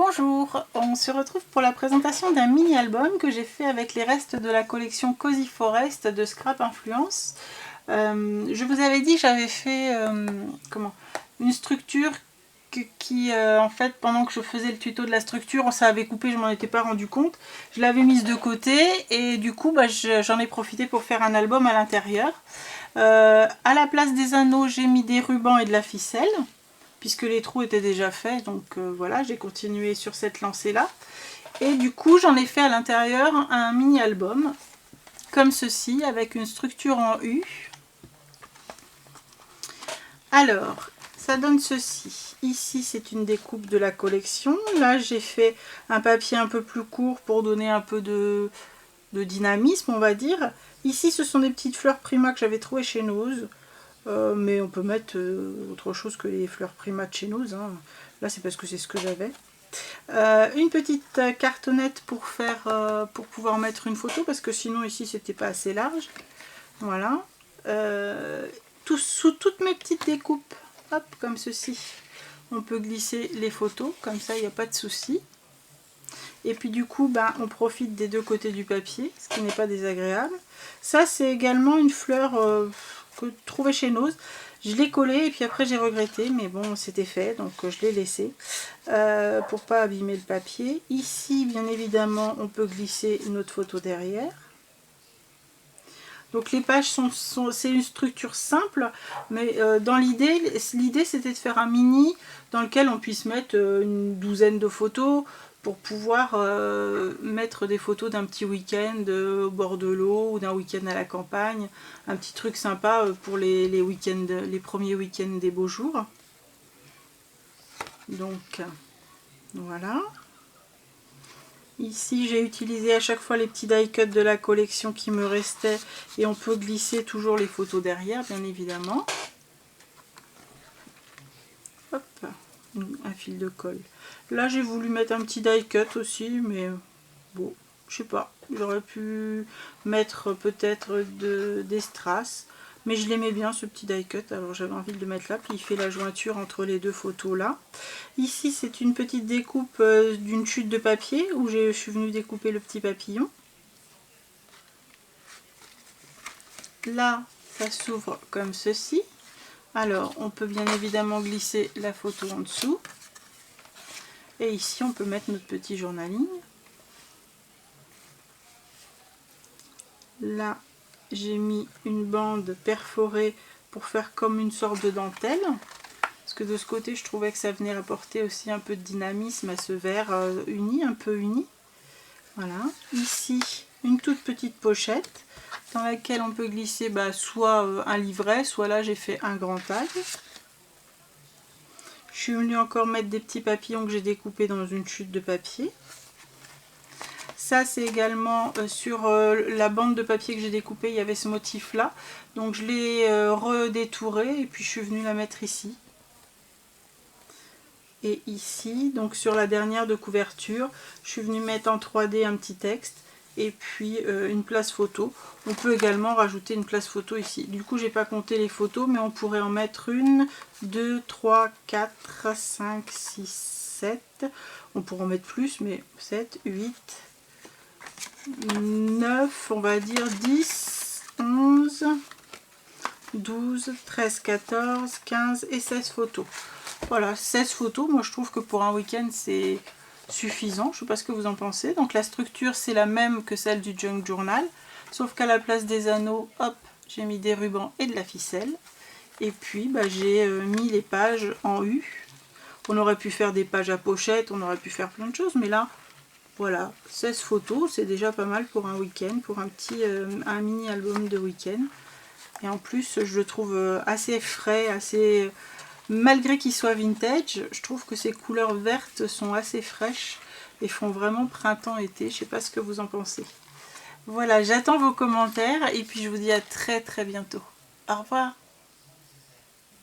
Bonjour, on se retrouve pour la présentation d'un mini-album que j'ai fait avec les restes de la collection Cozy Forest de Scrap Influence. Je vous avais dit que j'avais fait une structure qui en fait, pendant que je faisais le tuto de la structure, ça avait coupé, je m'en étais pas rendu compte. Je l'avais mise de côté et du coup j'en ai profité pour faire un album à l'intérieur. À la place des anneaux, j'ai mis des rubans et de la ficelle, puisque les trous étaient déjà faits, donc voilà, j'ai continué sur cette lancée là. Et du coup j'en ai fait à l'intérieur un mini album comme ceci, avec une structure en U. Alors ça donne ceci. Ici c'est une découpe de la collection. Là j'ai fait un papier un peu plus court pour donner un peu de dynamisme, on va dire. Ici ce sont des petites fleurs Prima que j'avais trouvées chez Nose. Mais on peut mettre autre chose que les fleurs Prima de chez Nose, hein. Là c'est parce que c'est ce que j'avais. Une petite cartonnette pour pouvoir mettre une photo, parce que sinon ici c'était pas assez large. Voilà. Sous toutes mes petites découpes, hop, comme ceci, on peut glisser les photos, comme ça il n'y a pas de souci. Et puis du coup on profite des deux côtés du papier, ce qui n'est pas désagréable. Ça c'est également une fleur que je trouvais chez Nose. Je l'ai collée et puis après j'ai regretté, mais bon c'était fait, donc je l'ai laissé pour pas abîmer le papier. Ici bien évidemment on peut glisser notre photo derrière. Donc les pages c'est une structure simple, mais dans l'idée c'était de faire un mini dans lequel on puisse mettre une douzaine de photos, pour pouvoir mettre des photos d'un petit week-end au bord de l'eau ou d'un week-end à la campagne, un petit truc sympa pour les week-ends, les premiers week-ends des beaux jours. Donc voilà. Ici j'ai utilisé à chaque fois les petits die cuts de la collection qui me restaient, et on peut glisser toujours les photos derrière bien évidemment. Hop, un fil de colle. Là j'ai voulu mettre un petit die cut aussi, mais bon, je sais pas, j'aurais pu mettre peut-être des strass, mais je l'aimais bien ce petit die cut, alors j'avais envie de le mettre là, puis il fait la jointure entre les deux photos là. Ici c'est une petite découpe d'une chute de papier où je suis venue découper le petit papillon. Là ça s'ouvre comme ceci. Alors on peut bien évidemment glisser la photo en dessous, et ici on peut mettre notre petit journaling. Là j'ai mis une bande perforée pour faire comme une sorte de dentelle, parce que de ce côté je trouvais que ça venait apporter aussi un peu de dynamisme à ce vert uni, un peu uni. Voilà, ici une toute petite pochette dans laquelle on peut glisser soit un livret, soit là j'ai fait un grand tag. Je suis venue encore mettre des petits papillons que j'ai découpés dans une chute de papier. Ça c'est également sur la bande de papier que j'ai découpée, il y avait ce motif là, donc je l'ai redétouré et puis je suis venue la mettre ici. Et ici, donc sur la dernière de couverture, je suis venue mettre en 3D un petit texte et puis une place photo. On peut également rajouter une place photo ici. Du coup j'ai pas compté les photos, mais on pourrait en mettre 1, 2, 3, 4, 5, 6, 7. On pourrait en mettre plus, mais 7, 8, 9, on va dire 10, 11, 12, 13, 14, 15 et 16 photos. Voilà, 16 photos, moi je trouve que pour un week-end c'est suffisant, je sais pas ce que vous en pensez. Donc la structure c'est la même que celle du Junk Journal, sauf qu'à la place des anneaux, hop, j'ai mis des rubans et de la ficelle. Et puis j'ai mis les pages en U. On aurait pu faire des pages à pochette, on aurait pu faire plein de choses, mais là, voilà, 16 photos, c'est déjà pas mal pour un week-end, pour un mini album de week-end. Et en plus, je le trouve assez frais, assez... Malgré qu'il soit vintage, je trouve que ces couleurs vertes sont assez fraîches et font vraiment printemps-été. Je sais pas ce que vous en pensez. Voilà, j'attends vos commentaires et puis je vous dis à très bientôt. Au revoir.